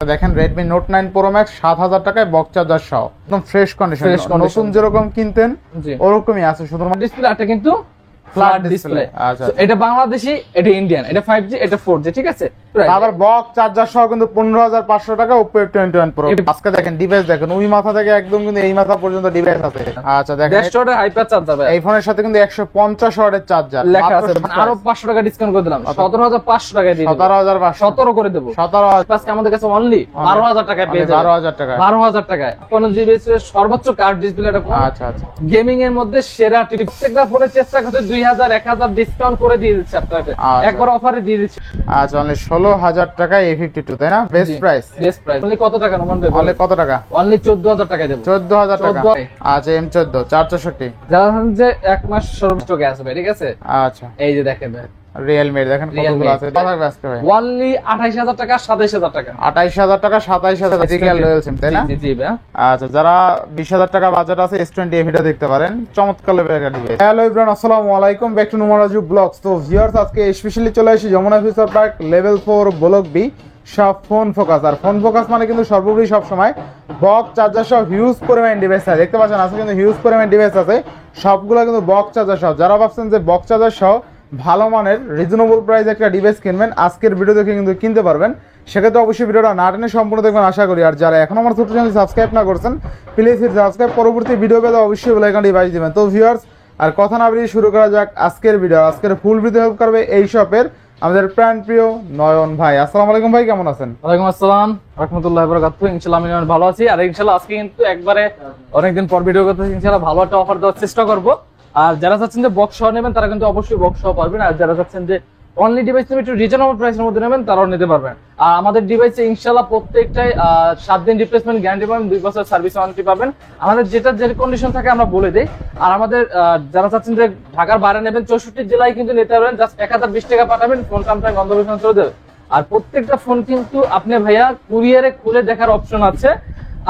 দেখেন Redmi Note 9 Pro Max 7000 টাকায় box charger সহ একদম ফ্রেশ কন্ডিশন, নতুন যেরকম কিনতেন ওরকমই আছে, শুধুমাত্র ডিসপ্লেটা কিন্তু ফ্ল্যাট ডিসপ্লে। আচ্ছা, এটা বাংলাদেশি, এটা ইন্ডিয়ান, এটা 5G, এটা 4G, ঠিক আছে। আবার বক্স চার্জার সহ কিন্তু 15500 টাকা Oppo F21 Pro। আজকে দেখেন ডিভাইস দেখেন, ওই মাথা থেকে একদম কিন্তু এই মাথা পর্যন্ত ডিভাইস আছে। আচ্ছা দেখেন ডেস্কটপের হাইপার চার্জার ভাই, এই ফোনের সাথে কিন্তু 150 ওয়াটের চার্জার লেখা আছে। আরো 500 টাকা ডিসকাউন্ট করে দিলাম, 17500 টাকায় দিয়ে দেব। 17500 17 করে দেব। 17 আজকে আমাদের কাছে অনলি 12000 টাকায় পেয়ে যাবেন। 12000 টাকা, 12000 টাকায় কোন জিবিএস এর সর্বোচ্চ কার্ড ডিসপ্লে। এটা আচ্ছা আচ্ছা গেমিং এর মধ্যে সেরা প্রত্যেকটা ফোনে চেষ্টা করতে 2000 1000 ডিসকাউন্ট করে দিয়ে দিচ্ছি আপনাদের, একবার অফারে দিয়ে দিচ্ছি। আচ্ছা অনলি 16000 টাকায় A52, তাই না? Best price, best price. Only কত টাকা নমান দেব? অনলি কত টাকা? অনলি 14000 টাকায় দেব। 14000 টাকা। আচ্ছা M14 464, যারা যে এক মাস সর্বোচ্চ গ্যাস হবে, ঠিক আছে। আচ্ছা এই যে দেখেন Realme দেখেন কতগুলো আছে, কত টাকা আজকে ভাই? অনলি 28000 টাকা 27000 টাকা। 28000 টাকা 27000 ডিজিটাল রয়্যাল সিম, তাই না? জি জি ভাই। আচ্ছা যারা 20000 টাকা বাজেট আছে S20 এটা দেখতে পারেন, চমৎকার লেভেলের একটা ডিভাইস। হ্যালো এভরিওয়ান, আসসালামু আলাইকুম, ব্যাক টু নুমারাজু ব্লগস। তো ভিউয়ার্স আজকে স্পেশালি চলে আসি Jamuna future park level 4 block B সব ফোন ফোকাস। আর ফোন ফোকাস মানে কিন্তু সর্বোপরি সব সময় বক্স চার্জার সহ হিউজ পরিমাণ ডিভাইস আছে, দেখতে পাচ্ছেন আজকে কিন্তু হিউজ পরিমাণ ডিভাইস আছে, সবগুলো কিন্তু বক্স চার্জার সহ। যারা ভাবছেন যে বক্স চার্জার সহ ভালো মানের রিজনেবল প্রাইসে একটা ডিভাইস কিনবেন, আজকের ভিডিও দেখে কিন্তু কিনতে পারবেন। সেক্ষেত্রে অবশ্যই ভিডিওটা না টেনে সম্পূর্ণ দেখবেন আশা করি। আর যারা এখন আমার ছোট চ্যানেল সাবস্ক্রাইব না করছেন প্লিজ সাবস্ক্রাইব, পরবর্তী ভিডিও পেতে অবশ্যই বেল আইকনটি বাজিয়ে দিবেন। তো ভিউয়ার্স আর কথা না বেরিয়ে শুরু করা যাক আজকের ভিডিও। আজকের ফুল ভিডিও হেল্প করবে এই শপের আমাদের প্রাণ প্রিয় নয়ন ভাই। আসসালামু আলাইকুম ভাই, কেমন আছেন? ওয়ালাইকুম আসসালাম রাহমাতুল্লাহি ওয়া বারাকাতুহু। ইনশাআল্লাহ আমি ভালো আছি। আর ইনশাআল্লাহ আজকে কিন্তু একবারে অনেকদিন পর ভিডিও করতে, ইনশাআল্লাহ ভালো একটা অফার দেওয়ার চেষ্টা করব। আর যারা চাচ্ছেন যে বক্স সহ নেবেন তারা কিন্তু অবশ্যই বক্স সহ পারবেন, আর যারা চাচ্ছেন যে অনলি ডিভাইস নেবেন একটু রিজনেবল প্রাইসের মধ্যে নেবেন তারাও নিতে পারবেন। আর আমাদের ডিভাইসে ইনশাআল্লাহ প্রত্যেকটাই 7 দিন রিপ্লেসমেন্ট গ্যারান্টি পাবেন, 2 বছর সার্ভিস ওয়ারেন্টি পাবেন। আমাদের যেটা যে কন্ডিশন থাকে আমরা বলে দেই। আর আমাদের যারা চাচ্ছেন যে ঢাকার বাইরে নেবেন 64 জেলায় কিন্তু নিতে পারবেন, জাস্ট 1020 টাকা পাঠাবেন, ফোন কামটায় গন্তব্যস্থানে চলে যাবে। আর প্রত্যেকটা ফোন কিন্তু আপনি ভাইয়া কুরিয়ারে খুলে দেখার অপশন আছে।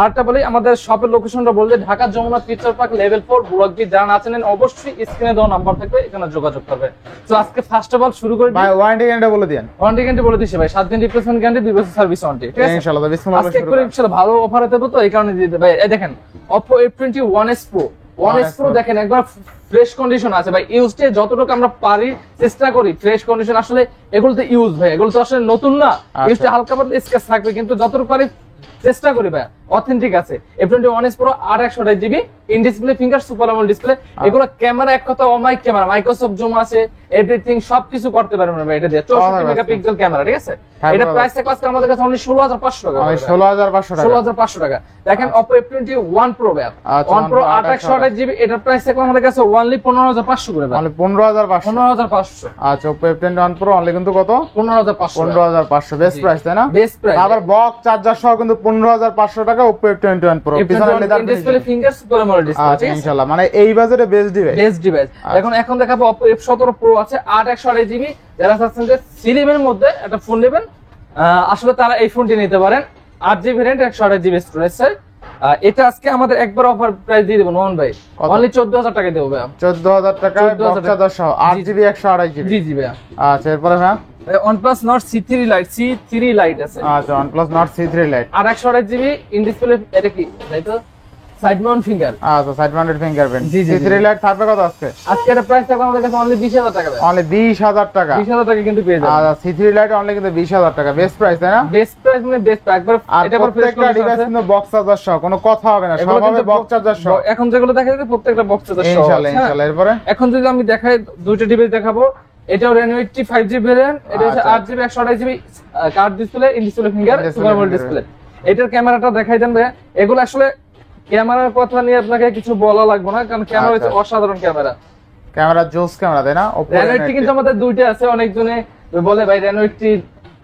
আরেকটা বলি, আমাদের শপের লোকেশনটা বললে Dhaka Jamuna future park level 4 block B. যারা আছেন অবশ্যই স্ক্রিনে দেওয়া নাম্বার থাকবে, এখানে যোগাযোগ করবে। তো আজকে ফার্স্ট অফ অল শুরু করি ভাই, ওয়ারেন্টি গ্যারান্টি বলে দেন। ওয়ারেন্টি গ্যারান্টি বলে দিছি ভাই, 7 দিন রিপ্লেসমেন্ট গ্যারান্টি, 2 বছর সার্ভিস ওয়ারেন্টি, ঠিক আছে। ইনশাআল্লাহ বিসমিল্লাহ আজকে করে ইনশাআল্লাহ ভালো অফারে দেব, তো এই কারণে দিয়ে দেব ভাই। এই দেখেন Oppo F21s Pro, 1s Pro দেখেন একবার ফ্রেশ কন্ডিশন আছে ভাই। ইউজড যতটুকু আমরা পারি চেষ্টা করি ফ্রেশ কন্ডিশন, আসলে এগুলো তো ইউজ ভাই, এগুলো তো আসলে নতুন না, ইউজড হালকা পাতলা স্ক্র্যাচ থাকবে, কিন্তু যতটুকু পারি চেষ্টা করি ভাই অথেন্টিক আছে। F21s Pro 8/128GB in display finger super AMOLED display. এগুলো ক্যামেরা এক কথা অমাইক ক্যামেরা, মাইক্রোসফট জুম আছে, এভরিথিং সবকিছু করতে পারবেন ভাই এটা দিয়ে। 64 মেগাপিক্সেল ক্যামেরা, ঠিক আছে। এটা প্রাইস থাকবে আজকে আমাদের কাছে অনলি 16500 টাকা। 16500 টাকা, 16500 টাকা। দেখেন Oppo F21 Pro ভাই, 1 Pro 8/128GB, এটা প্রাইস থাকবে আমাদের কাছে অনলি 15500 করে ভাই। অনলি 15500। 15500। আচ্ছা Oppo F21 Pro অনলি কিন্তু কত? 15500। 15500 বেস্ট প্রাইস, তাই না? Best price. আবার বক্স চার্জার সহ কিন্তু 15500 টাকা Oppo F21 Pro, পিছনে leather display finger super AMOLED display. আচ্ছা ইনশাআল্লাহ মানে এই বাজেটে বেস্ট ডিভাইস, বেস্ট ডিভাইস। এখন দেখাবো Oppo F17 Pro আছে 8/128GB। যারা চাচ্ছেন যে স্লিম এর মধ্যে একটা ফোন নেবেন, আসলে তারা এই ফোনটি নিতে পারেন। 8GB variant, 128GB storage sir. এটা আজকে আমাদের একবার অফার প্রাইস দিয়ে দেব নোমান ভাই, অনলি 14000 টাকা দেব ভাই। 14000 টাকা বক্স চার্জার সহ 8GB 128GB। জি জি ভাই। আচ্ছা এরপরে ভাই OnePlus Nord C3 Lite আছে। আচ্ছা OnePlus Nord C3 Lite 8/128GB in display, এটা কি তাই তো সাইড মাউন্ট ফিঙ্গার। আচ্ছা সাইড মাউন্টেড ফিঙ্গারপ্রিন্ট। জি জি। C3 Lite থাকবে কত আজকে? আজকে এটা প্রাইস থাকবে আমাদের কাছে অনলি 20000 টাকা ভাই। অনলি 20000 টাকা। 20000 টাকা কিন্তু পেয়ে যাবেন। আচ্ছা C3 Lite অনলি কিন্তু 20000 টাকা, বেস্ট প্রাইস, তাই না? বেস্ট প্রাইস মানে বেস্ট প্রাইস। একবার এটা প্রত্যেকটা ডিভাইস কিন্তু বক্স চার্জার সহ, কোনো কথা হবে না, সব হবে বক্স চার্জার সহ। এখন যেগুলো দেখা যাচ্ছে প্রত্যেকটা বক্স চার্জার সহ। ইনশাআল্লাহ ইনশাআল্লাহ। এরপরে এখন যদি আমি দেখাই দুইটা ডিভাইস দেখাবো, এটাও Reno 80 5G ভেরিয়েন্ট, এটা হচ্ছে 8GB 128GB card display in display finger super AMOLED display. এটার ক্যামেরাটা দেখাই দেন ভাই। এগুলো আসলে ক্যামেরার কথা নিয়ে আপনাকে কিছু বলা লাগবে না, কারণ ক্যামেরা হচ্ছে অসাধারণ ক্যামেরা। ক্যামেরা জোস ক্যামেরা, তাই না? Reno 80 কিন্তু আমাদের দুইটা আছে, অনেকজনে বলে ভাই Reno 80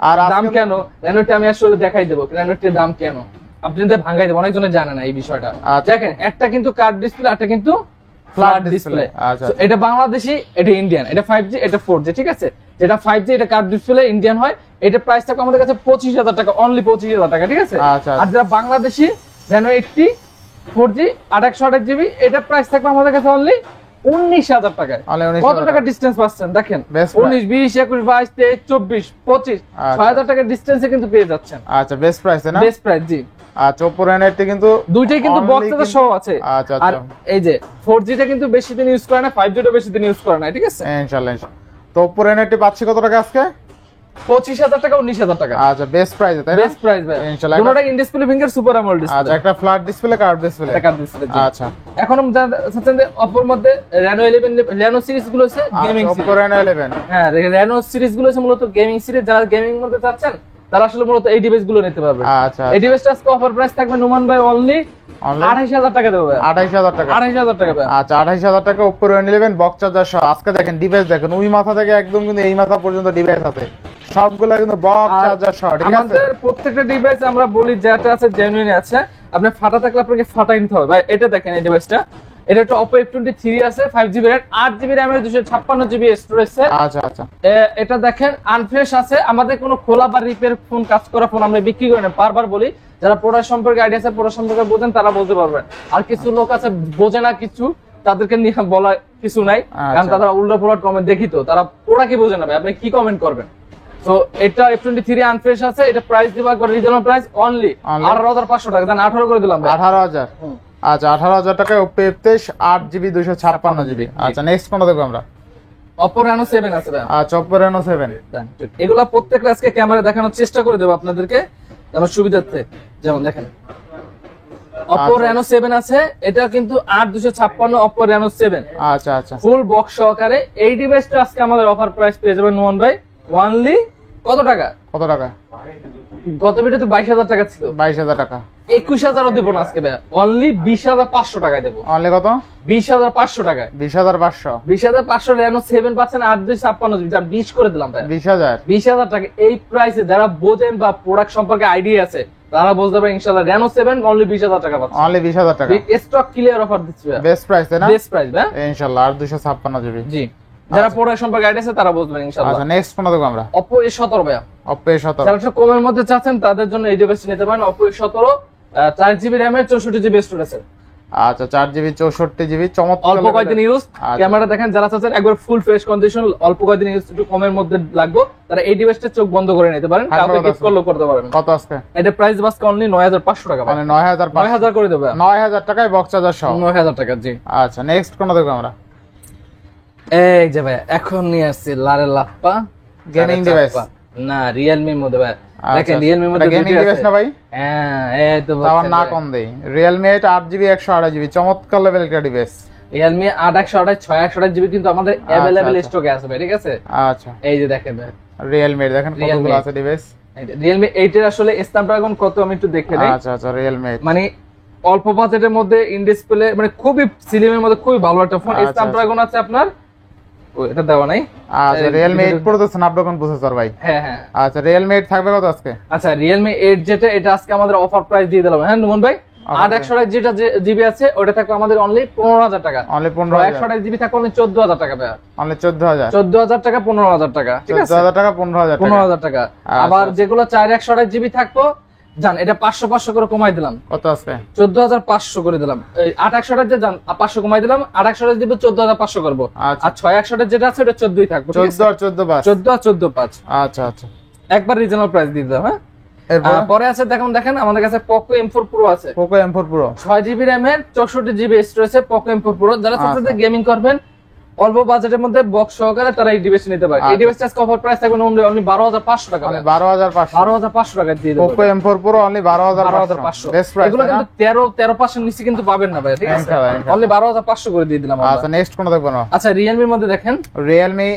আর দাম কেন। Reno 80 আমি আসলে দেখাই দেব Reno 80 দাম কেন, আপনাদের ভাঙাই দেব, অনেকজনে জানে না এই বিষয়টা। দেখেন একটা কিন্তু কার্ড ডিসপ্লে, একটা কিন্তু ফ্ল্যাট ডিসপ্লে। আচ্ছা এটা বাংলাদেশি, এটা ইন্ডিয়ান, এটা 5G, এটা 4G, ঠিক আছে। যেটা 5G এটা কার্ড ডিসপ্লে ইন্ডিয়ান হয়, এটা প্রাইস থাকবে আমাদের কাছে 25000 টাকা, অনলি 25000 টাকা, ঠিক আছে। আর যেটা বাংলাদেশি Reno 80 4G 8/128GB, এটা প্রাইস থাকবে আমাদের কাছে অনলি 19,000 টাকায়। Only 19,000 কত টাকা ডিসটেন্স পাচ্ছেন দেখেন, Best 19 20 21 22 23 24 25 6,000 টাকা ডিসটেন্সে কিন্তু পেয়ে যাচ্ছেন। আচ্ছা বেস্ট প্রাইস না? বেস্ট প্রাইস জি। আচ্ছা Oppo Reno8 কিন্তু দুইটাই কিন্তু বক্স এর সহ আছে। আচ্ছা আর এই যে 4G টা কিন্তু বেশি দিন ইউজ করে না, 5G টা বেশি দিন ইউজ করে না, ঠিক আছে? ইনশাআল্লাহ। তো Oppo Reno8 পাচ্ছি কত টাকা আজকে? 25,000 টাকা 19,000 টাকা। আচ্ছা বেস্ট প্রাইস তাই না? বেস্ট প্রাইস ভাই ইনশাআল্লাহ। দুটোটা in display finger super AMOLED display. আচ্ছা একটা flat display curve display. Curve display জি। আচ্ছা এখন আমরা চাচ্ছেন যে অপর মধ্যে Reno 11 Reno সিরিজ গুলো আছে গেমিং Oppo Reno 11 হ্যাঁ Reno সিরিজ গুলো আছে মূলত গেমিং সিরিজ, যারা গেমিং মধ্যে চাচ্ছেন তারা আসলে মূলত এই ডিভাইস গুলো নিতে পারবে। আচ্ছা এই ডিভাইসটা আজকে অফার প্রাইস থাকবে নুমান ভাই অনলি 28,000 টাকা দেবো ভাই। 28,000 টাকা। 28,000 টাকা ভাই। আচ্ছা 28,000 টাকা Oppo Reno 11 বক্স চার্জার সহ। আজকে দেখেন ডিভাইস দেখেন ওই মাথা থেকে একদম কিন্তু এই মাথা পর্যন্ত ডিভাইস আছে, সবগুলা কিন্তু বক্স চার্জার সহ, ঠিক আছে? আমাদের প্রত্যেকটা ডিভাইস আমরা বলি যেটা আছে জেনুইন আছে, আপনি ফাটা থাকলে আপনাকে ফাটাই নিতে হবে ভাই। এটা দেখেন এই ডিভাইসটা, এটা একটা Oppo F23 আছে 5GB RAM 8GB RAM এর 256GB স্টোরেজ আছে। আচ্ছা আচ্ছা এটা দেখেন আনফ্রেশ আছে, আমাদের কোনো খোলা বা রিপেয়ার ফোন কাজ করা ফোন আমরা বিক্রি করি না। বারবার বলি যারা প্রোডাক্ট সম্পর্কে আইডিয়া আছে, প্রোডাক্ট সম্পর্কে বোঝেন তারা বলতে পারবেন। আর কিছু লোক আছে বোঝে না কিছু, তাদেরকে নিয়ে বলা কিছু নাই, কারণ তারা উল্টো পুল্টো কমেন্ট দেখি তো তারা ওরা কি বোঝে না ভাই, আপনি কি কমেন্ট করবেন? তো এটা F23 আনফ্রেশ আছে, এটা প্রাইস দিবা করে রিজনেবল প্রাইস অনলি 18,500 টাকা, দেন 18 করে দিলাম ভাই। 18,000। আচ্ছা 18,000 টাকায় Oppo F23 8GB 256GB। আচ্ছা নেক্সট কোনটা দেখব আমরা? Oppo Reno 7 আছে ভাই। আচ্ছা Oppo Reno 7 এগুলা প্রত্যেকটা আজকে ক্যামেরা দেখানোর চেষ্টা করে দেব আপনাদেরকে আমার সুবিধার্থে। যেমন দেখেন Oppo Reno 7 আছে, এটা কিন্তু 8256 Oppo Reno 7। আচ্ছা আচ্ছা ফুল বক্স সহকারে এই ডিভাইসটা আজকে আমাদের অফার প্রাইস পেয়ে যাবেন নুমান ভাই অনলি কত টাকা? কত টাকা? গত ভিডিওতে 22,000 টাকা ছিল, 22,000 টাকা। 21,000 দেব না আজকে ভাই, অনলি 20,500 টাকায় দেব। অনলি কত? 20,500 টাকায়। 20,500 20,500 Reno 7 পাচ্ছেন 8256GB, যা 20 করে দিলাম ভাই। 20,000 20,000 টাকা এই প্রাইসে যারা বোঝেন বা প্রোডাক্ট সম্পর্কে আইডিয়া আছে তারা বুঝতে পারবে ইনশাআল্লাহ। Reno 7 অনলি 20,000 টাকা পাচ্ছেন। অনলি 20,000 টাকা। স্টক ক্লিয়ার অফার দিচ্ছি ভাই, বেস্ট প্রাইস তাই না? বেস্ট প্রাইস ভাই ইনশাআল্লাহ। আর 256GB। জি, যারা প্রোডাক্ট সম্পর্কে আইডিয়া আছে তারা বুঝবেন ইনশাআল্লাহ। আচ্ছা নেক্সট কোনটা দেখব আমরা? Oppo A17 ভাই। Oppo A17 যারা একটু কমের মধ্যে চাচ্ছেন তাদের জন্য এই ডিভাইস নিতে পারেন। Oppo A17 4GB RAM এর 64GB স্টোরেজ আছে। আচ্ছা 4GB 64GB চমৎকার। অল্প কয়েকদিন ইউজ, ক্যামেরা দেখেন যারা চাচ্ছেন একবার ফুল ফ্রেশ কন্ডিশন অল্প কয়েকদিন ইউজ একটু কমের মধ্যে লাগবে, তারা এই ডিভাইসটা চোখ বন্ধ করে নিতে পারেন, কাউকে গিফট করলেও করতে পারবেন। কত আজকে? এটা প্রাইস বাসকে অনলি 9,500 টাকা। মানে 9,500 9,000 করে দেবে। 9,000 টাকায় বক্স চার্জার সহ। 9,000 টাকা জি। আচ্ছা নেক্সট কোনটা দেখব আমরা? এই যে ভাই এখন নিয়ে আসছি লারে লাপ্পা গেমিং ডিভাইস না Realme এর মধ্যে ভাই। দেখেন Realme এর মধ্যে গেমিং ডিভাইস না ভাই? হ্যাঁ এই তো তার না কম দেই। Realme 8 8GB 128GB চমৎকার লেভেল একটা ডিভাইস। Realme 8 128 6 128GB কিন্তু আমাদের अवेलेबल স্টকে আছে ভাই, ঠিক আছে? আচ্ছা এই যে দেখেন ভাই Realme দেখেন কতগুলো আছে ডিভাইস। Realme 8 এর আসলে স্ন্যাপড্রাগন কত আমি একটু দেখে নেই। আচ্ছা আচ্ছা Realme 8 মানে অল্প বাজেটের মধ্যে ইন ডিসপ্লে মানে খুবই সিলিমের মধ্যে খুবই ভালো একটা ফোন। স্ন্যাপড্রাগন আছে আপনার, ও এটা দেওয়া নাই। আচ্ছা Realme 8 Pro তো স্ন্যাপড্রাগন প্রসেসর ভাই। হ্যাঁ হ্যাঁ আচ্ছা Realme 8 থাকবে কত আজকে? আচ্ছা Realme 8 যেটা এটা আজকে আমাদের অফার প্রাইস দিয়ে দিলাম। হ্যাঁ নুমান ভাই 8 যেটা জিবি আছে ওটা থাকবে আমাদের অনলি 15,000 টাকা। অনলি 15,000। 128 জিবি থাকবে অনলি 14,000 টাকা ভাই। অনলি 14,000। 14,000 টাকা 15,000 টাকা, ঠিক আছে? 14,000 টাকা 15,000 টাকা। 15,000 টাকা। আবার যেগুলো 4 128 জিবি থাকবো জান এটা 500 করে কমাই দিলাম। কত আজকে? 14,500 করে দিলাম। এই 8 128 যে জান 500 কমাই দিলাম, 8 128 দিব 14,500 করব। আর 6 128 যেটা আছে ওটা 14ই থাকবে, ঠিক আছে? 14 আর 14 5। 14 আর 14 5। আচ্ছা আচ্ছা একবার রিজনাল প্রাইস দিয়ে দাও। হ্যাঁ এরপর পরে আছে দেখেন আমাদের কাছে Poco M4 Pro আছে। Poco M4 Pro 6GB RAM এর 64GB স্টোরেজ আছে Poco M4 Pro। যারা চাচ্ছেন গেমিং করবেন অল্প বাজেটের মধ্যে বক্স সহকারে তারা এই ডিভাইস নিতে পারে। এই ডিভাইসটার কভার প্রাইস থাকবে অনলি 12,500 টাকা। 12,500 12,500 টাকা দিয়ে দেব। Poco M4 Pro only 12,500 best price. এগুলো কিন্তু 13% নিচে কিন্তু পাবেন না ভাই, ঠিক আছে? অনলি 12,500 করে দিয়ে দিলাম আমরা। আচ্ছা নেক্সট কোনটা দেখব না? আচ্ছা Realme এর মধ্যে দেখেন Realme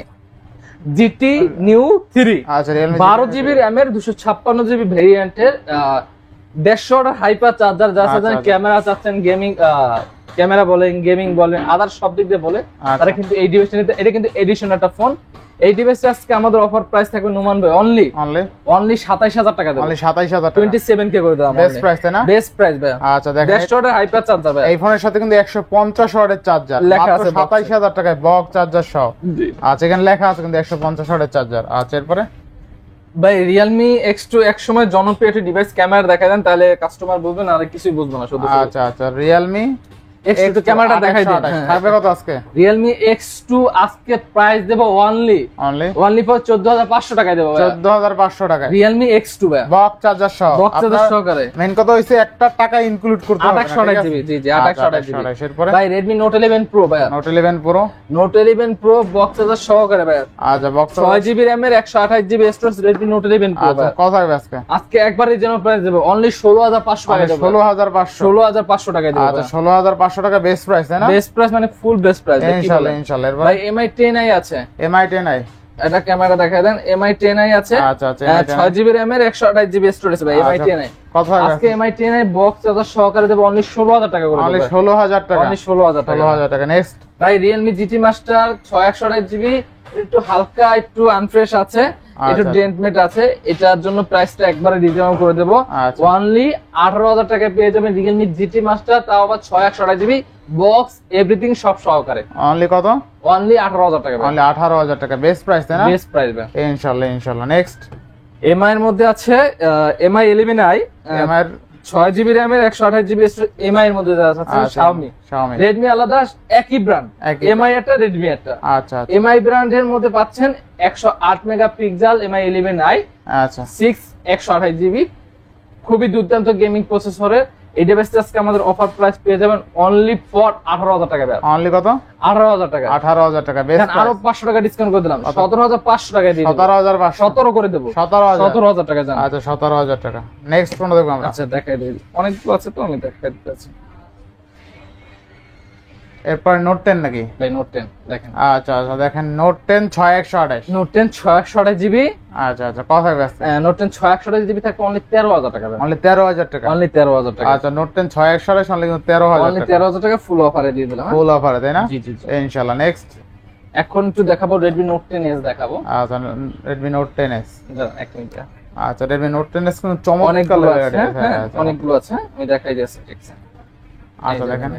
GT New 3। আচ্ছা Realme 12GB RAM এর 256GB ভেরিয়েন্টের 150 হাইপার চার্জার যা আছে, ক্যামেরা চাচ্ছেন গেমিং ক্যামেরা বলেন গেমিং বলেন আদার সব দিক দিয়ে বলে তারা কিন্তু এই ডিভাইসটা নিতে, এটা কিন্তু এডিশন একটা ফোন। এই ডিভাইসটা আজকে আমাদের অফার প্রাইস থাকবে নুমান ভাই অনলি 27,000 টাকা দেব। অনলি 27,000 টাকা 27k করে দাও। বেস্ট প্রাইস তাই না? বেস্ট প্রাইস ভাই। আচ্ছা দেখেন 150 হাইপার চার্জার ভাই। এই ফোনের সাথে কিন্তু 150 ওয়াটের চার্জার লেখা আছে, 27,000 টাকায় বক্স চার্জার সহ। আচ্ছা এখানে লেখা আছে কিন্তু 150 ওয়াটের চার্জার। আচ্ছা এরপরে ভাই Realme X2 এক সময় জনপ্রিয় একটা ডিভাইস, ক্যামেরা দেখা দেন তাহলে কাস্টমার বুঝবে না আর কিছুই বুঝবে না শুধু। আচ্ছা আচ্ছা Realme X2 ক্যামেরাটা দেখাই দিন। থাকবে কত আজকে? Realme X2 আজকে প্রাইস দেব অনলি ফর 14500 টাকায় দেব ভাই। 14500 টাকায় Realme X2 ভাই, বক্স চার্জার সহ। বক্স চার্জার সহকারে। মেন কথা হইছে একটা টাকা ইনক্লুড করতে হবে 2828 জিবি। জি 2828 জিবি। এরপরে ভাই Redmi Note 11 Pro ভাই, Note 11 Pro, Note 11 Pro box charger সহকারে ভাই। আচ্ছা বক্স 6 জিবি RAM এর 128 GB storage Redmi Note 11 Pro আচ্ছা ভাই। কত থাকবে আজকে? আজকে একবার রিজনেবল প্রাইস দেব অনলি 16500 টাকায় দেব। 16500 16500 টাকায় দেব। আচ্ছা 16500 টাকা বেস্ট প্রাইস তাই না? বেস্ট প্রাইস মানে ফুল বেস্ট প্রাইস। ইনশাআল্লাহ ইনশাআল্লাহ। এরপর ভাই MI 10i আছে, MI 10i, এটা ক্যামেরা দেখায় দেন। MI 10i আছে, আচ্ছা আচ্ছা 6 জিবি RAM এর 128 জিবি স্টোরেজ ভাই। MI 10i কত থাকবে আজকে? MI 10i বক্স চার্জার সহকারে দেব অনলি 16000 টাকা করে। অনলি 16000 টাকা, অনলি 16000 টাকা। 16000 টাকা। নেক্সট ভাই Realme GT Master 6128 জিবি, একটু হালকা একটু আনফ্রেশ আছে, একটু ডেন্টমেট আছে, এটার জন্য প্রাইসটা একবারে রিজনেবল করে দেব। অনলি 18000 টাকায় পেয়ে যাবেন Realme GT Master, তাও আবার 6128 জিবি বক্স এভরিথিং সব সহকারে। অনলি কত? অনলি 18000 টাকা। অনলি 18000 টাকা বেস্ট প্রাইস তাই না? বেস্ট প্রাইস ভাই ইনশাআল্লাহ ইনশাআল্লাহ। নেক্সট MI এর মধ্যে আছে MI 11i, MI 6 GB RAM এর 128 জিবি MI এর মধ্যে আছে Xiaomi। Redmi আলাদা, একই ব্র্যান্ড, MI একটা Redmi একটা। আচ্ছা MI ব্র্যান্ডের মধ্যে পাচ্ছেন 108 মেগাপিক্সেল MI 11i, আচ্ছা 128 জিবি, খুবই দুর্দান্ত গেমিং প্রসেসরের। এই ডিভাইসটা আজকে আমাদের অফার প্রাইস পেয়ে যাবেন অনলি ফর 18000 টাকা ভাই। অনলি কত? 18000 টাকা। 18000 টাকা বেস্ট। আরো 500 টাকা ডিসকাউন্ট করে দিলাম, 17500 টাকায় দিয়ে দেব। 17500 17 করে দেব। 17000 টাকা জান। আচ্ছা 17000 টাকা। নেক্সট কোন দেখব আমরা? আচ্ছা দেখাই দেই, অনেকগুলো আছে তো আমি দেখাই দিতেছি। এরপর নোট 10 নাকি? ভাই নোট 10 দেখেন। আচ্ছা আচ্ছা দেখেন নোট 10 6128। Note 10 6128 GB. আচ্ছা আচ্ছা কত থাকবে আজকে? নোট 10 6128 জিবি থাকবে অনলি 13000 টাকা ভাই। অনলি 13000 টাকা। অনলি 13000 টাকা। আচ্ছা নোট 10 6128 অনলি 13000 অনলি 13000 টাকা ফুল অফারে দিয়ে দিলাম। ফুল অফারে তাই না? জি জি জি ইনশাআল্লাহ। নেক্সট এখন একটু দেখাবো Redmi Note 10s দেখাবো। আচ্ছা Redmi Note 10s, এক মিনিট। আচ্ছা Redmi Note 10s কোন চমৎকার অনেকগুলো লাগে আছে, হ্যাঁ অনেকগুলো আছে, আমি দেখাই দিয়েছি ঠিক আছে। আচ্ছা দেখেন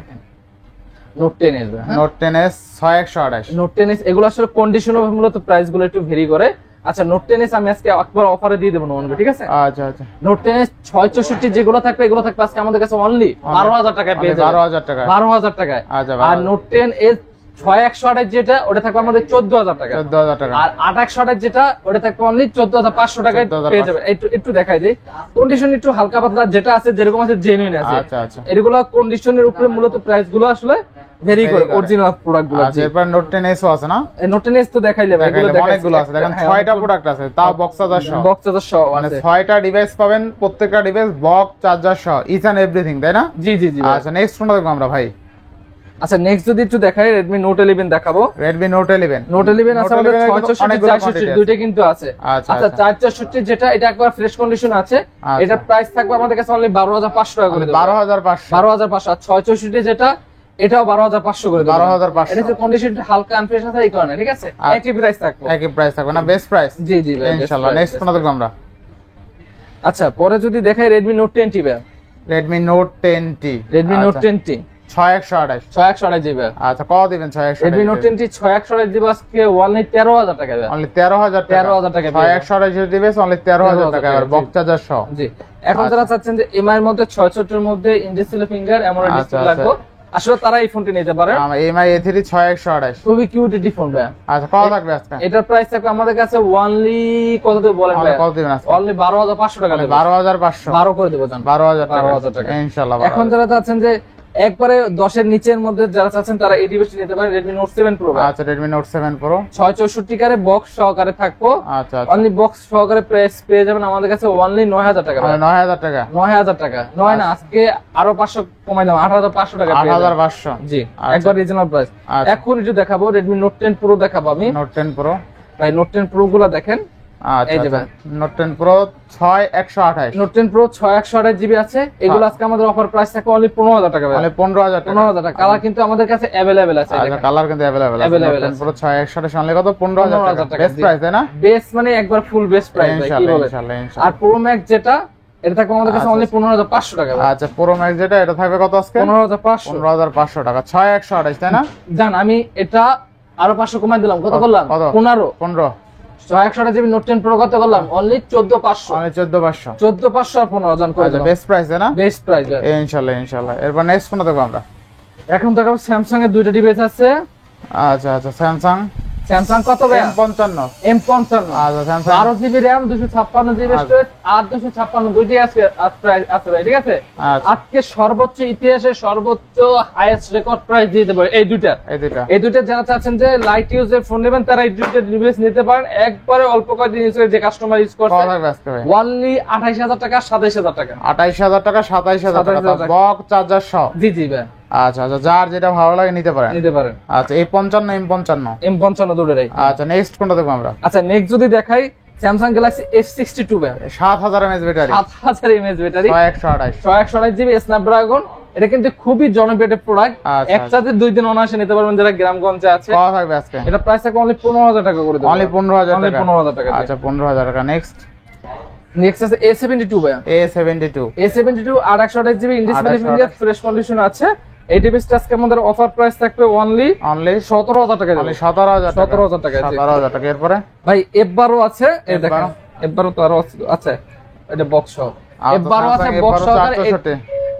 Note 10s, Note 10s 6128। Note 10s এগুলো আসলে কন্ডিশন মূলত প্রাইস গুলো একটু ভেরি করে। আচ্ছা Note 10s আমি আজকে একবার অফারে দিয়ে দেব নন, ঠিক আছে? আচ্ছা আচ্ছা Note 10s 664 যেগুলো থাকবে এগুলো থাকবে আজকে আমাদের কাছে অনলি 12000 টাকায় পেয়ে যাবেন। 12000 টাকা। 12000 টাকায়। আচ্ছা আর Note 10s 6128 যেটা ওটা থাকবে আমাদের 14000 টাকা। 14000 টাকা। আর 2828 যেটা ওটা থাকবে অনলি 14500 টাকায় পেয়ে যাবেন। একটু দেখাই দেই, কন্ডিশন একটু হালকা পাতলা যেটা আছে যেরকম আছে জেনুইন আছে। আচ্ছা আচ্ছা এগুলো কন্ডিশনের উপরে মূলত প্রাইস গুলো আসলে ভেরি করে অরিজিনাল প্রোডাক্ট গুলো। আচ্ছা এরপর Note 10s আছে না? এই Note 10s তো দেখাইলে ভাই, এগুলো অনেকগুলো আছে দেখেন, 6টা প্রোডাক্ট আছে তাও বক্স চার্জার সহ। বক্স চার্জার সহ মানে আছে 6টা ডিভাইস পাবেন, প্রত্যেকটা ডিভাইস বক্স চার্জার সহ, ইচ এন্ড এভরিথিং তাই না? জি জি জি। আচ্ছা নেক্সট কোনটা দেখব আমরা ভাই? আচ্ছা নেক্সট যদি একটু দেখাই Redmi Note 11 দেখাবো। Redmi Note 11, Note 11 আছে আমাদের 664 464 দুইটা কিন্তু আছে। আচ্ছা আচ্ছা 464 যেটা এটা একবার ফ্রেশ কন্ডিশন আছে, এটা প্রাইস থাকবে আমাদের কাছে অনলি 12500 টাকা করে দেব। 12500। 12500। আর 664 যেটা এটাও 12500 করে দেব। 12500। এটা হচ্ছে কন্ডিশনটা হালকা আনফ্রেশ আছে এই কারণে, ঠিক আছে? একই প্রাইস থাকবে। একই প্রাইস থাকবে না? Best price. জি জি ভাই ইনশাআল্লাহ। নেক্সট কোনটা দেখব আমরা? আচ্ছা পরে যদি দেখাই Redmi Note 10T ভাই। Redmi Note 10T, Redmi Note 10T 6128। 6128 GB. আচ্ছা কত দিবেন? 6128। Redmi Note 10T 6128 জিবি আজকে অনলি 13000 টাকা ভাই। অনলি 13000 টাকা। 13000 টাকা। 6128 ডিভাইস অনলি 13000 টাকা আর বক্স চার্জার সহ। জি এখন যারা চাচ্ছেন যে MI এর মধ্যে 66 এর মধ্যে in display finger AMOLED display লাগবে, আসলে তারা এই ফোনটি নিতে পারে। MI A3 6128 খুবই কিউট একটি ফোন ভাই। আচ্ছা কত থাকবে আজকে? এটার প্রাইস থাকবে আমাদের কাছে অনলি কত দেব বলেন ভাই? কত দিবেন আজকে? অনলি 12500 টাকা দেব। 12500। 12 করে দেব জান। 12000 টাকা ইনশাআল্লাহ। এখন যারা চাচ্ছেন যে একবারে 10 এর নিচের মধ্যে যারা চাচ্ছেন তারা এই ডিভাইসটি নিতে পারেন Redmi Note 7 Pro। আচ্ছা Redmi Note 7 Pro 664 কারে বক্স সহকারে থাকবো। আচ্ছা অনলি বক্স সহকারে প্রাইস পেয়ে যাবেন আমাদের কাছে অনলি 9000 টাকা। 9000 টাকা। 9000 টাকা। 9 না আজকে আরো 500 কমাই দাও, 8500 টাকা পেয়ে যাবেন। 8500। জি একবার রিজনেবল প্রাইস। এখন একটু দেখাবো Redmi Note 10 Pro দেখাবো আমি। Note 10 Pro ভাই Note 10 Pro গুলো দেখেন। আচ্ছা এই যে ভাই Note 10 Pro 6128। Note 10 Pro 6128 GB আছে, এগুলো আজকে আমাদের অফার প্রাইস থাকে অনলি 15000 টাকা ভাই। মানে 15000 টাকা। 15000 টাকা। কালার কিন্তু আমাদের কাছে अवेलेबल আছে। আচ্ছা কালার কিন্তু अवेलेबल আছে। Note 10 Pro 6128 অনলি কত? 15000 টাকা। বেস্ট প্রাইস তাই না? বেস মানে একবার ফুল বেস্ট প্রাইস ভাই, কি বলেন? ইনশাআল্লাহ আর Pro Max যেটা এটা থাকবে আমাদের কাছে অনলি 15500 টাকা ভাই। আচ্ছা Pro Max যেটা এটা থাকবে কত আজকে? 15500। 15500 টাকা। 6128 তাই না? জান আমি এটা আরো 500 কমাই দিলাম, কত করলাম? 15। 6128 জিবি Note 10 Pro কত করলাম? অনলি 14500। অনলি 14500। 14500 আর 15000 করে আচ্ছা দিলাম। বেস্ট প্রাইস তাই না? বেস্ট প্রাইস ভাই। ইনশাআল্লাহ ইনশাআল্লাহ। এরপর নেক্সট কোন দেখব আমরা? এখন দেখাবো স্যামসাং এর দুইটা ডিভাইস আছে। আচ্ছা আচ্ছা, স্যামসাং কত ভাই? M55। M55 আচ্ছা Samsung 12 GB RAM 256 GB storage আর 256 দুইটি আছে আছে ভাই, ঠিক আছে। আচ্ছা। আজকে সর্বোচ্চ ইতিহাসে সর্বোচ্চ হাইয়েস্ট রেকর্ড প্রাইস দিয়ে দেব এই দুইটা যারা চাচ্ছেন যে লাইট ইউজের ফোন নেবেন তারা এই দুইটা ডিভাইস নিতে পারেন। একবারে অল্প কয়েকদিন ইউজ করে যে কাস্টমার ইউজ করছে অনলি 28000 টাকা 27000 টাকা 28000 টাকা 27000 টাকা বক্স চার্জার সহ। জি জি ভাই। আচ্ছা আচ্ছা, যার যেটা ভালো লাগে নিতে পারেন। আচ্ছা এই 55 M55 দুটোই। আচ্ছা নেক্সট কোনটা দেখবো আমরা? আচ্ছা নেক্সট যদি দেখাই স্যামসাং গ্যালাক্সি S62 ভাই, 7000 mAh battery, 7000 mAh battery, 128 GB Snapdragon. এটা কিন্তু খুবই জনপ্রিয় প্রোডাক্ট। একসাথে 2 দিন অনায়াসে নিতে পারবেন যারা গ্রামগঞ্জে আছে। কত থাকবে আজকে? এটা প্রাইস থাকবে অনলি 15000 টাকা করে দেব। অনলি 15000 টাকা। টাকা। আচ্ছা 15000 টাকা। নেক্সট আছে A72 ভাই, A72 আর 128 GB in-display finger fresh condition আছে। এই ডিভাইসটা আজকে আমাদের অফার প্রাইস থাকবে অনলি 17000 টাকা। অনলি 17000 টাকা। 17000 টাকা। এরপরে ভাই F12 আছে, এই দেখেন F12 তো আরো আছে, এটা বক্স সহ F12 আছে, বক্স সহকারে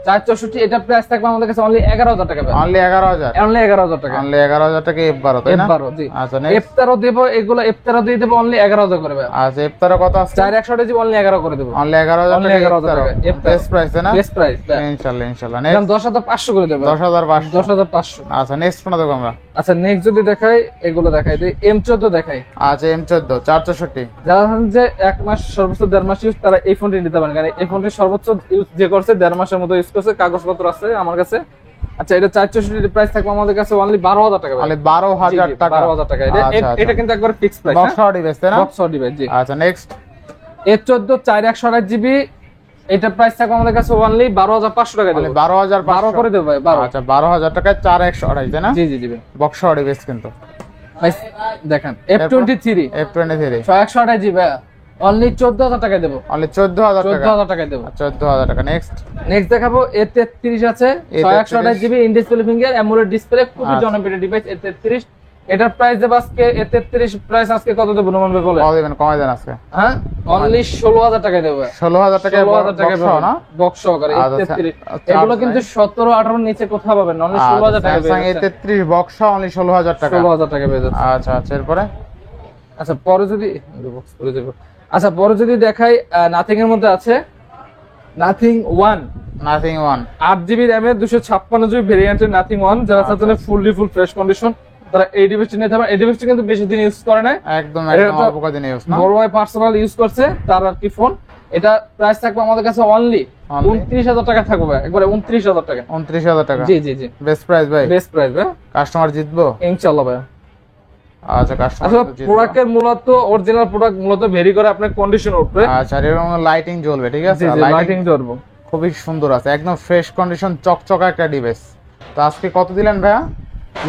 464। এটা প্রাইস থাকবে আমাদের কাছে অনলি 11000 টাকা। অনলি 11000 টাকা। অনলি 11000 টাকা F12 তাই না? F12 জি। আচ্ছা নেক্সট F13 দেব, এগুলো F13 দিয়ে দেব অনলি 11000 করে ভাই। আচ্ছা F13 কত আছে? 4128 জিবি অনলি 11 করে দেব। অনলি 11000 টাকা। বেস্ট প্রাইস তাই না? বেস্ট প্রাইস ইনশাআল্লাহ। নেক্সট 10500 করে দেব। 10500। আচ্ছা নেক্সট কোনটা দেখব আমরা? আচ্ছা নেক্সট যদি দেখাই এগুলো দেখাই দেই। M14 দেখাই। আচ্ছা M14 464। যারা যে এক মাস সর্বোচ্চ 1.5 মাস ইউজ তারা এই ফোনটি নিতে পারেন, কারণ এই ফোনটি সর্বোচ্চ ইউজ যে করছে 1.5 মাসের মতো ইউজ করছে, কাগজপত্র আছে আমার কাছে। আচ্ছা এটা 464 প্রাইস থাকবে আমাদের কাছে অনলি 12000 টাকা। অনলি 12000 টাকা। 12000 টাকা। এটা কিন্তু একবার ফিক্সড প্রাইস। বক্স সহ ডিভাইস তাই না? বক্স সহ ডিভাইস জি। আচ্ছা নেক্সট A14 4128 জিবি, এটা প্রাইস থাকবে আমাদের কাছে অনলি 12500 টাকা। অনলি 12500 করে দেব ভাই 12। আচ্ছা 12000 টাকায় 4128 তাই না? জি জি জি। বক্স সহ ডিভাইস কিন্তু ভাই দেখেন F23 128 জিবি অনলি 14000 টাকা দেব। অনলি 14000 টাকা দেব। 14000 টাকা। নেক্সট দেখাবো A33 আছে 128 GB in display finger AMOLED display, খুবই জনপ্রিয় ডিভাইস A33। এটার প্রাইস দেব আজকে A33 প্রাইস আজকে কত দেব নোমান ভাই বলে? কত দিবেন? কমাই দেন আজকে। হ্যাঁ অনলি 16000 টাকা দেব। 16000 টাকা বক্স সহ না? বক্স সহকারে A33। এগুলো কিন্তু 17 18 নিচে কোথাও পাবেন না, অনলি 16000 টাকা স্যামসাং A33 বক্স সহ অনলি 16000 টাকা। 16000 টাকা পেয়ে যাচ্ছে। আচ্ছা আচ্ছা এরপরে আচ্ছা পরে যদি বক্স করে দেব। আচ্ছা পরে যদি দেখাই নাথিং এর মধ্যে আছে নাথিং 1 8 জিবি RAM এর 256 জিবি ভেরিয়েন্টের নাথিং 1। যারা চাচ্ছেন ফুল ফ্রেশ কন্ডিশন তারা এই ডিভাইসটি নিতে পারেন। এই ডিভাইসটি কিন্তু বেশি দিন ইউজ করে না, একদম অল্প কদিন ইউজ না, বড় ভাই পার্সোনাল ইউজ করছে তার আর কি ফোন। এটা প্রাইস থাকবে আমাদের কাছে অনলি 29000 টাকা থাকবে, একবারে 29000 টাকা। 29000 টাকা জি জি জি। বেস্ট প্রাইস ভাই, বেস্ট প্রাইস ভাই। কাস্টমার জিতবো ইনশাআল্লাহ ভাই। আচ্ছা কাস্টমার আসলে প্রোডাক্টের মূলত অরিজিনাল প্রোডাক্ট মূলত ভেরি করে আপনার কন্ডিশনের উপরে। আচ্ছা আর এরকম লাইটিং জ্বলবে, ঠিক আছে? লাইটিং জ্বলবে, খুবই সুন্দর আছে, একদম ফ্রেশ কন্ডিশন চকচকা একটা ডিভাইস। তো আজকে কত দিলেন ভাইয়া?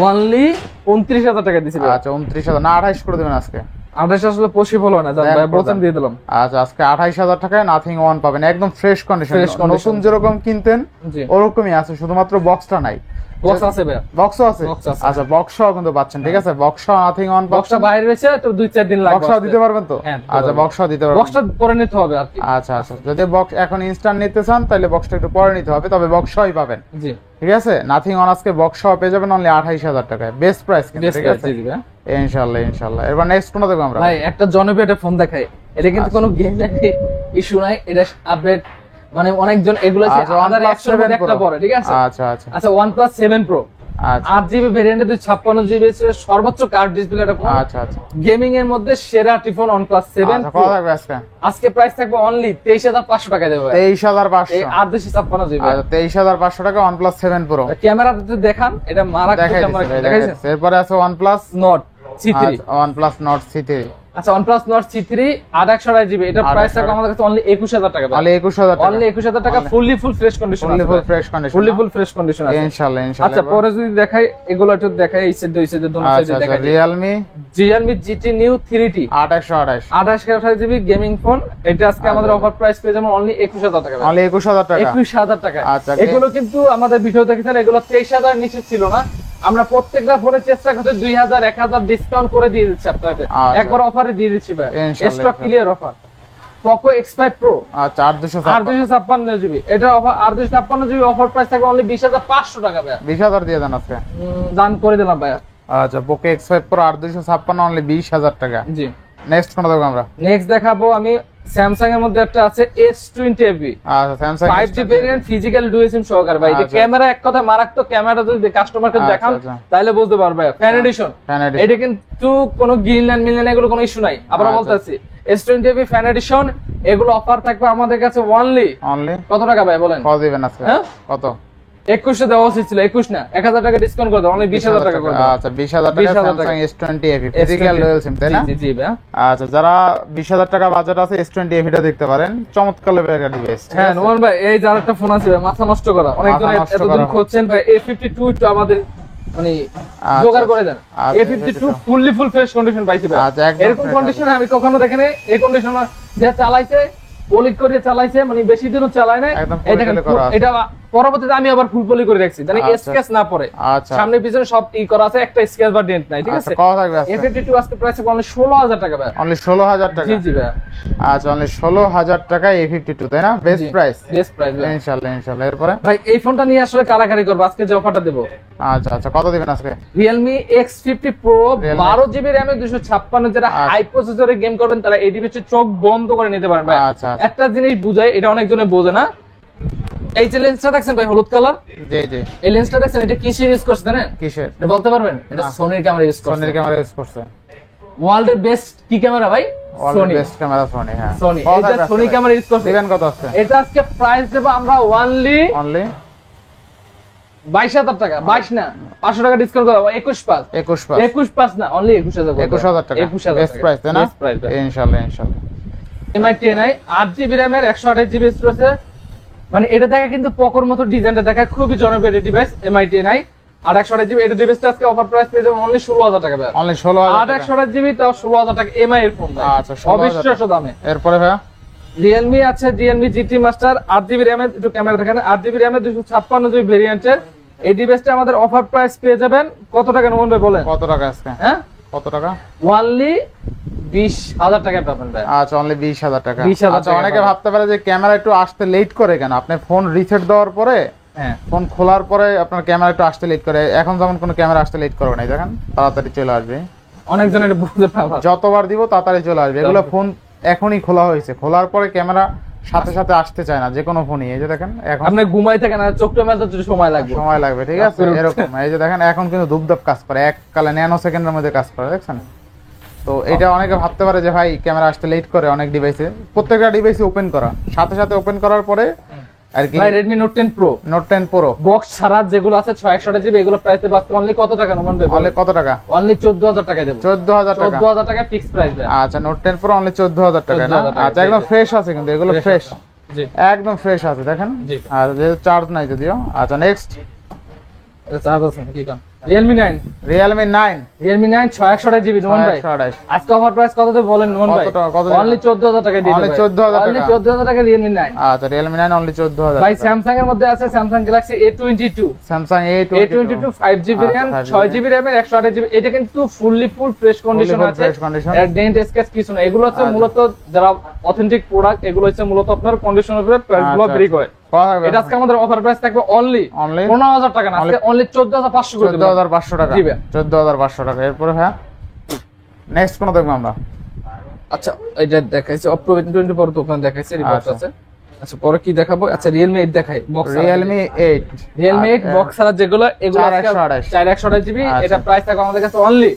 অনলি 29000 টাকা দিছি ভাই। আচ্ছা 29000 না 28 করে দিবেন আজকে? 28 আসলে পসিবল হয় না জান ভাই, বলতেন দিয়ে দিলাম। আচ্ছা আজকে 28000 টাকায় নাথিং 1 পাবেন, একদম ফ্রেশ কন্ডিশন। নতুন যেরকম কিনতেন ওরকমই আছে, শুধুমাত্র বক্সটা নাই। বক্স আছে ভাই, বক্সও আছে। আচ্ছা বক্সও কিন্তু পাচ্ছেন, ঠিক আছে? বক্সও নাথিং 1 বক্সটা বাইরে রয়েছে তো 2-4 দিন লাগবে। বক্সও দিতে পারবেন তো? আচ্ছা বক্সও দিতে পারবেন, বক্সটা পরে নিতে হবে আর কি। আচ্ছা আচ্ছা যদি বক্স এখন ইনস্ট্যান্ট নিতে চান তাহলে বক্সটা একটু পরে নিতে হবে, তবে বক্সই পাবেন। জি ঠিক আছে, নাথিং 1 আজকে বক্সও পেয়ে যাবেন অনলি 28000 টাকায়, বেস্ট প্রাইস কিন্তু, ঠিক আছে? জি ভাই ইনশাআল্লাহ ইনশাআল্লাহ। এবার নেক্সট কোনটা দেখব আমরা? ভাই একটা জনপ্রিয় একটা ফোন দেখাই, এটা কিন্তু কোনো গেম ইস্যু নাই, এটা আপডেট মানে অনেকজন এগুলো আছে আমাদের 100 একটা পরে, ঠিক আছে? আচ্ছা আচ্ছা আচ্ছা OnePlus 7 Pro 8 জিবি ভেরিয়েন্টে 256 জিবি সর্বোচ্চ কার্ড ডিসপ্লে একটা ফোন। আচ্ছা আচ্ছা গেমিং এর মধ্যে সেরা টিফোন OnePlus 7 Pro। কত থাকবে আজকে? আজকে প্রাইস থাকবে অনলি 23500 টাকা দেব। 23500 এই 856 জিবি। আচ্ছা 23500 টাকা OnePlus 7 Pro। ক্যামেরাতে দেখান, এটা মারাত্মক ক্যামেরা, দেখাইছেন? এরপর আছে OnePlus Nord C3। OnePlus Nord C3। আচ্ছা OnePlus Nord C3 828 জিবি, এটা প্রাইস থাকবে আমাদের কাছে অনলি 21000 টাকা। অনলি 21000 টাকা। অনলি 21000 টাকা ফুল ফ্রেশ কন্ডিশন আছে। ফুল ফ্রেশ কন্ডিশন আছে ইনশাআল্লাহ ইনশাআল্লাহ। আচ্ছা পরে যদি দেখাই এগুলো একটু দেখাই, এই সাইড দুই সাইডে দোনো সাইডে দেখাই। Realme GT New 3T 2828 GB gaming phone. এটা আজকে আমাদের অফার প্রাইস পেয়ে যাবেন অনলি 21000 টাকা। অনলি 21000 টাকা। 21000 টাকা। এগুলো কিন্তু আমাদের ভিডিও দেখেছেন, এগুলো 23000 নিচে ছিল না। আমরা প্রত্যেকটা ফোনে চেষ্টা করতে 2000 1000 ডিসকাউন্ট করে দিয়ে দিচ্ছি আপনাদের, একবার অফারে দিয়ে দিচ্ছি ভাই, stock clear offer. Poco X5 Pro আচ্ছা 8256 জিবি, এটা অফার 8256 জিবি অফার প্রাইস থাকবে অনলি 20500 টাকা ভাই। 20000 দিয়ে দেন আজকে। দান করে দিলাম ভাই। আচ্ছা Poco X5 Pro 8256 অনলি 20000 টাকা। জি নেক্সট কোনটা দেখব আমরা? নেক্সট দেখাবো আমি স্যামসাং এর মধ্যে একটা আছে S20 FE। আচ্ছা Samsung 5G variant physical dual SIM সহকারে ভাই। এই ক্যামেরা এক কথা মারাত্মক, ক্যামেরা যদি কাস্টমারকে দেখান তাহলে বুঝতে পারবে। ফ্যান এডিশন, এটা কিন্তু কোনো গ্রিনল্যান্ড মিলল্যান্ড এগুলো কোনো ইস্যু নাই। আবার বলতেছি S20 FE ফ্যান এডিশন এগুলো অফার থাকবে আমাদের কাছে অনলি কত টাকা ভাই বলেন? কত দিবেন আজকে? কত? 21 দেওয়া উচিত ছিল, 21 না, 1000 টাকা ডিসকাউন্ট করে দাও, অনলি 20000 টাকা করে দাও। আচ্ছা 20000 টাকা Samsung S20 FE physical dual SIM, তাই না? জি জি ভাই। আচ্ছা যারা 20000 টাকা বাজেট আছে S20 FE টা দেখতে পারেন, চমৎকার লেভেলের একটা ডিভাইস। হ্যাঁ নোমান ভাই, এই যার একটা ফোন আছে ভাই, মাথা নষ্ট করা, অনেক জন এতদিন খুঁজছেন ভাই, A52 একটু আমাদের মানে জোগাড় করে দেন। A52 fully full fresh condition পাইছি ভাই। এরকম কন্ডিশনে আমি কখনো দেখিনি। এই কন্ডিশন যে চালাইছে পলি করে চালাইছে, মানে বেশি দিনও চালায় না। এই দেখেন এটা পরবর্তীতে আমি আবার ফুল পলি করে রাখছি, জানি স্ক্র্যাচ না পড়ে। সামনে পিছনে সব ই করা আছে, একটা স্ক্র্যাচ বা ডেন্ট নাই। ঠিক আছে, কত থাকবে আজকে? A52 আজকে প্রাইস অনলি 16000 টাকা ভাই। অনলি 16000 টাকা? জি জি ভাই। আচ্ছা অনলি 16000 টাকা A52, তাই না? Best price. বেস্ট প্রাইস ভাই ইনশাআল্লাহ ইনশাআল্লাহ। এরপরে ভাই এই ফোনটা নিয়ে আসলে কারাকারি করব, আজকে যে অফারটা দেব। আচ্ছা আচ্ছা কত দিবেন আজকে? Realme X50 Pro 12GB RAM এ 256, যারা হাই প্রসেসরে গেম করবেন তারা এই ডিভাইসে চোখ বন্ধ করে নিতে পারেন ভাই। আচ্ছা একটা জিনিস বুঝাই, এটা অনেকজনে বোঝে না। এই যে লেন্সটা দেখছেন ভাই হলুদ কালার, জি জি এই লেন্সটা দেখছেন, এটা কিসের ইউজ করছে জানেন? কিসের? এটা বলতে পারবেন? এটা সোনির ক্যামেরা ইউজ করছে। সোনির ক্যামেরা ইউজ করছে। ওয়ার্ল্ডের বেস্ট কি ক্যামেরা ভাই? Sony best camera Sony. হ্যাঁ সোনি, এটা সোনি ক্যামেরা ইউজ করছে। দিবেন কত আজকে? এটা আজকে প্রাইস দেব আমরা অনলি 22000 টাকা। 22 না, 500 টাকা ডিসকাউন্ট করে 21 না, অনলি 21000 টাকা। বেস্ট প্রাইস, তাই না? ইনশাআল্লাহ ইনশাআল্লাহ। MI 10i 8GB RAM এর 128GB স্টোরেজ, মানে এটা দেখা কিন্তু পকর মতো ডিজাইনটা দেখা খুবই জনপ্রিয় ডিভাইস MI 10i 828GB। এটা ডিভাইসটা আজকে অফার প্রাইস পেয়ে যাবেন অনলি 16000 টাকা ভাই। অনলি 16000 টাকা 828GB তাও 16000 টাকা MI এর ফোন ভাই। আচ্ছা অবিশ্বাস্য দামে। এরপরে ভাই Realme আছে Realme GT Master 8GB RAM এর, একটু ক্যামেরা দেখেন, 8GB RAM এর 256GB ভেরিয়েন্টের এই ডিভাইসটা আমাদের অফার প্রাইস পেয়ে যাবেন কত টাকা নোমান ভাই বলেন? কত টাকা আজকে? হ্যাঁ কত টাকা? অনলি 20000 টাকা পাবেন ভাই। আচ্ছা অনলি 20000 টাকা। 20000 আচ্ছা অনেকে ভাবতে পারে যে ক্যামেরা একটু আসতে লেট করে কেন? আপনি ফোন রিসেট দেওয়ার পরে, হ্যাঁ ফোন খোলার পরে আপনার ক্যামেরা একটু আসতে লেট করে। এখন যেমন কোনো ক্যামেরা আসতে লেট করবে না, দেখেন তাড়াতাড়ি চলে আসবে। অনেকজনের বুঝতে পারবে, যতবার দিব তাড়াতাড়ি চলে আসবে। এগুলো ফোন এখনই খোলা হয়েছে, খোলার পরে ক্যামেরা সাথে সাথে আসতে চায় না যে কোনো ফোনই। এই যে দেখেন এখন আপনি ঘুমাই থাকেন আর চোখটা মেলতে একটু সময় লাগবে, ঠিক আছে এরকম। এই যে দেখেন এখন কিন্তু ধুপধাপ কাজ করে, এক কালে ন্যানো সেকেন্ডের মধ্যে কাজ করে, দেখছেন? তো এটা অনেকে ভাবতে পারে যে ভাই ক্যামেরা আসতে লেট করে অনেক ডিভাইসে। প্রত্যেকটা ডিভাইসে ওপেন করা, সাথে সাথে ওপেন করার পরে আর কি। ভাই Redmi Note 10 Pro Note 10 Pro box ছাড়া যেগুলো আছে 628GB, এগুলো প্রাইস বাস্তব অনলি কত টাকা নোমান ভাই? অনলি কত টাকা? অনলি 14000 টাকা দেব। 14000 টাকা? 14000 টাকা ফিক্স প্রাইস ভাই। আচ্ছা Note 10 Pro অনলি 14000 টাকা না? আচ্ছা একদম ফ্রেশ আছে কিন্তু, এগুলো ফ্রেশ, জি একদম ফ্রেশ আছে দেখেন। আর যে চার্জ নাই যদিও। আচ্ছা নেক্সট এটা চার্জ আছে কি কাম? Realme 9 628GB নোমান ভাই। আজকে অফার প্রাইস কত দেব বলেন নোমান ভাই? অনলি 14000 টাকা দিয়ে দেব। অনলি 14000 টাকা? অনলি 14000 টাকা Realme 9। আচ্ছা Realme 9 অনলি 14000 ভাই স্যামসাং এর মধ্যে আছে Samsung Galaxy A22, Samsung A22 5GB RAM 6GB RAM এর 128GB। এটা কিন্তু ফুললি ফুল ফ্রেশ কন্ডিশন আছে, এর ডেন্ট স্ক্র্যাচ কিছু না। এগুলো হচ্ছে মূলত যারা অথেন্টিক প্রোডাক্ট, এগুলো হচ্ছে মূলত আপনার কন্ডিশনের উপরে প্রাইসগুলো ভেরি করে। এটা আজকে আমাদের অফার প্রাইস থাকবে অনলি 15000 টাকা না, আজকে অনলি 14500 করে দেব। 14500 টাকা? 14500 টাকা। এরপরে হ্যাঁ নেক্সট কোন দেখব আমরা? আচ্ছা এটা দেখাইছে Oppo A20 পরে তো ওখানে দেখাইছে রিপোর্ট আছে। আচ্ছা পরে কি দেখাবো? আচ্ছা Realme 8 দেখাই, বক্স Realme 8 বক্স ছাড়া যেগুলো, এগুলো 428GB। এটা প্রাইস থাকবে আমাদের কাছে অনলি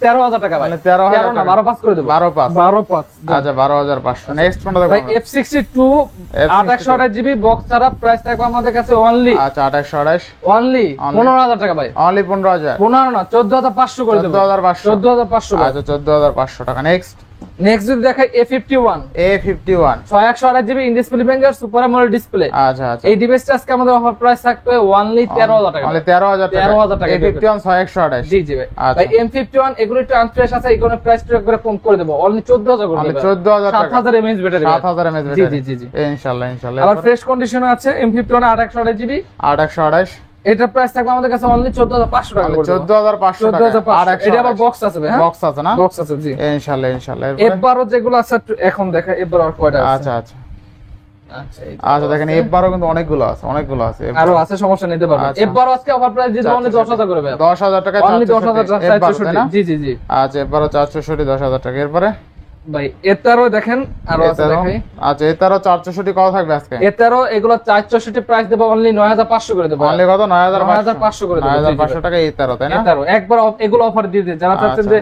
13000 টাকা ভাই। 13000 না 12500 করে দেব। 12500 আচ্ছা 12500। নেক্সট কোনটা দেখব ভাই? F62 828GB বক্স ছাড়া প্রাইস থাকবে আমাদের কাছে অনলি, আচ্ছা 2828 অনলি 15000 টাকা ভাই। অনলি 15000? 15 না 14500 করে দেব। 14500 আচ্ছা 14500 টাকা। নেক্সট যদি দেখাই A51 628GB in display finger super AMOLED display. আচ্ছা আচ্ছা এই ডিভাইসটা আজকে আমাদের অফার প্রাইস থাকবে অনলি 13000 টাকা। অনলি 13000 টাকা? A51 628? জি জি ভাই। ভাই M51 এগুলো একটু আনফ্রেশ আছে, এগুলো প্রাইস টু একবারে কম করে দেব, অনলি 14000 করে দেব। অনলি 14000 টাকা? 7000 mAh ব্যাটারি। 7000 mAh জি জি জি জি ইনশাআল্লাহ ইনশাআল্লাহ। আবার ফ্রেশ কন্ডিশনে আছে M51 828GB 828 এটা প্রাইস থাকবে আমাদের কাছে অনলি 14500 টাকা করে 14500 টাকা 14500 এটা আবার বক্স আছে ভাই হ্যাঁ বক্স আছে না বক্স আছে জি ইনশাআল্লাহ এবারও যেগুলো আছে এখন দেখা এবার আর কয়টা আছে আচ্ছা আচ্ছা আচ্ছা আচ্ছা দেখেন এবারও কিন্তু অনেকগুলো আছে আরো আছে সমস্যা নিতে পারবেন এবারও আজকে অফার প্রাইস দিতে অনলি 10000 করে ভাই 10000 টাকা অনলি 10000 টাকা জি জি জি আচ্ছা এবারও 460 10000 টাকা এরপরে ভাই এটারও দেখেন আরো আছে দেখাই আচ্ছা এটারও 460 কত থাকবে আজকে এটারও এগুলো 464 প্রাইস দেব অনলি 9500 করে দেব অনলি কত 9500 করে দেব 9500 টাকা এটারও তাই না এটারও একবার এগুলো অফার দিয়ে দিন যারা চাচ্ছেন যে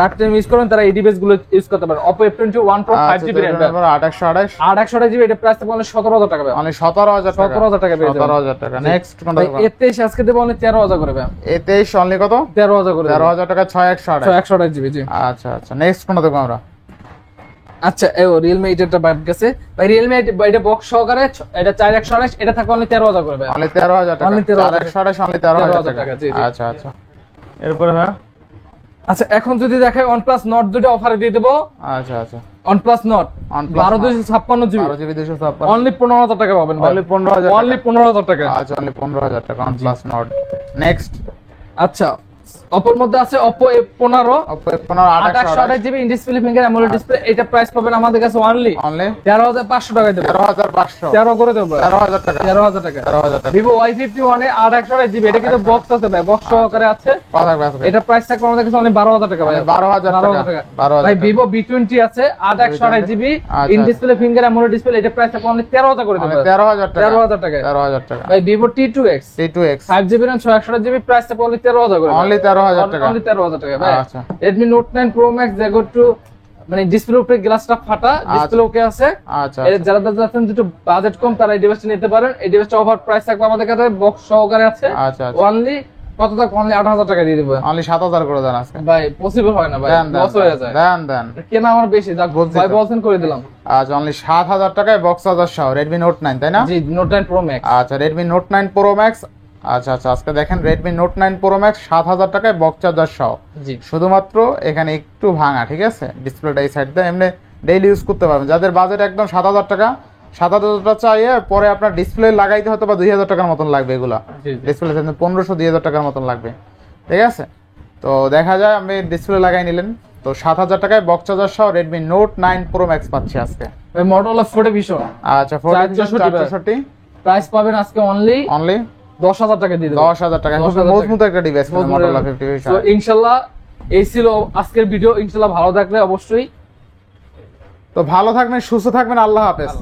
রাখতে মিস করেন তারা এই ডিভাইস গুলো ইউজ করতে পারেন Oppo F21 Pro 5GB RAM 828 828GB এটা প্রাইস দেব অনলি 17000 টাকা ভাই অনলি 17000 টাকা 17000 টাকা পেয়ে যাবেন 17000 টাকা নেক্সট কোনটা ভাই A23 আজকে দেব অনলি 13000 করে ভাই A23 অনলি কত 13000 করে 13000 টাকা 6128 128GB জি আচ্ছা আচ্ছা নেক্সট কোনটা দেখব আমরা আচ্ছা এই Realme 8 এটা বাদ গেছে ভাই Realme 8 এটা বক্স সহকারে এটা 4128 এটা থাকবে অনলি 13000 করে ভাই অনলি 13000 টাকা অনলি 13000 128 অনলি 13000 টাকা জি জি আচ্ছা আচ্ছা এরপরে ভাই আচ্ছা এখন যদি দেখাই OnePlus Nord 2 অফারে দিয়ে দেব আচ্ছা আচ্ছা OnePlus Nord 12256GB 12GB 256 only 15000 টাকা পাবেন ভাই অনলি 15000 অনলি 15000 টাকা আচ্ছা অনলি 15000 টাকা OnePlus Nord নেক্সট আচ্ছা Oppo এর মধ্যে আছে Oppo F15 Oppo F15 828GB in display finger AMOLED display এটা প্রাইস পাবেন আমাদের কাছে অনলি 13500 টাকায় দেব 13500 13 করে দেব 13000 টাকা 13000 টাকা 13000 টাকা Vivo Y51 এ 828GB এটা কিন্তু বক্স আছে ভাই বক্স সহকারে আছে কত থাকবে আজকে এটা প্রাইস থাকবে আমাদের কাছে অনলি 12000 টাকা ভাই 12000 টাকা 12000 ভাই Vivo B20 আছে 828GB in display finger AMOLED display এটা প্রাইস থাকবে অনলি 13000 করে দেব 13000 টাকা 13000 টাকা 13000 টাকা ভাই Vivo T2X T2X 5GB RAM 128GB price থাকবে অনলি 13000 করে অনলি 13000 টাকা অনলি 13000 টাকা ভাই আচ্ছা Redmi Note 9 Pro Max Jaguar 2 মানে ডিসপ্লে উপরে গ্লাসটা ফাটা ডিসপ্লে ওকে আছে আচ্ছা এর যারা যাচ্ছেন একটু বাজেট কম তারা এই ডিভাইসটা নিতে পারেন এই ডিভাইসটা অফার প্রাইস থাকবে আমাদের কাছে বক্স সহকারে আছে আচ্ছা অনলি কত টাকা অনলি 8000 টাকা দিয়ে দেব অনলি 7000 করে দেন আজকে ভাই পসিবল হয় না ভাই লস হয়ে যায় দেন কেনা আমার বেশি যাক ভাই বলছেন করে দিলাম আচ্ছা অনলি 7000 টাকায় বক্স চার্জার সহ Redmi Note 9 তাই না জি Note 9 Pro Max আচ্ছা Redmi Note 9 Pro Max আচ্ছা আচ্ছা আজকে দেখেন Redmi Note 9 Pro Max 7000 টাকায় বক্স চার্জার সহ জি শুধুমাত্র এখানে একটু ভাঙা ঠিক আছে ডিসপ্লেটা এই সাইড দিয়ে এমনি ডেইলি ইউজ করতে পারবেন যাদের বাজেট একদম 7000 টাকা 7000 টাকা চাইয়ে পরে আপনার ডিসপ্লে লাগাইতে হয়তো বা 2000 টাকার মতন লাগবে এগুলা ডিসপ্লে 1500 2000 টাকার মতন লাগবে ঠিক আছে তো দেখা যায় আমি ডিসপ্লে লাগাই নিলেন তো 7000 টাকায় বক্স চার্জার সহ Redmi Note 9 Pro Max পাচ্ছি আজকে ভাই Motorola Photo Vision আচ্ছা 464 প্রাইস পাবেন আজকে অনলি 10000 টাকা দিয়ে দেব 10000 টাকা খুব মজবুত একটা ডিভাইস Motorola 50 Vision তো ইনশাআল্লাহ এই ছিল আজকের ভিডিও ইনশাআল্লাহ ভালো থাকলে অবশ্যই তো ভালো থাকবেন সুস্থ থাকবেন আল্লাহ হাফেজ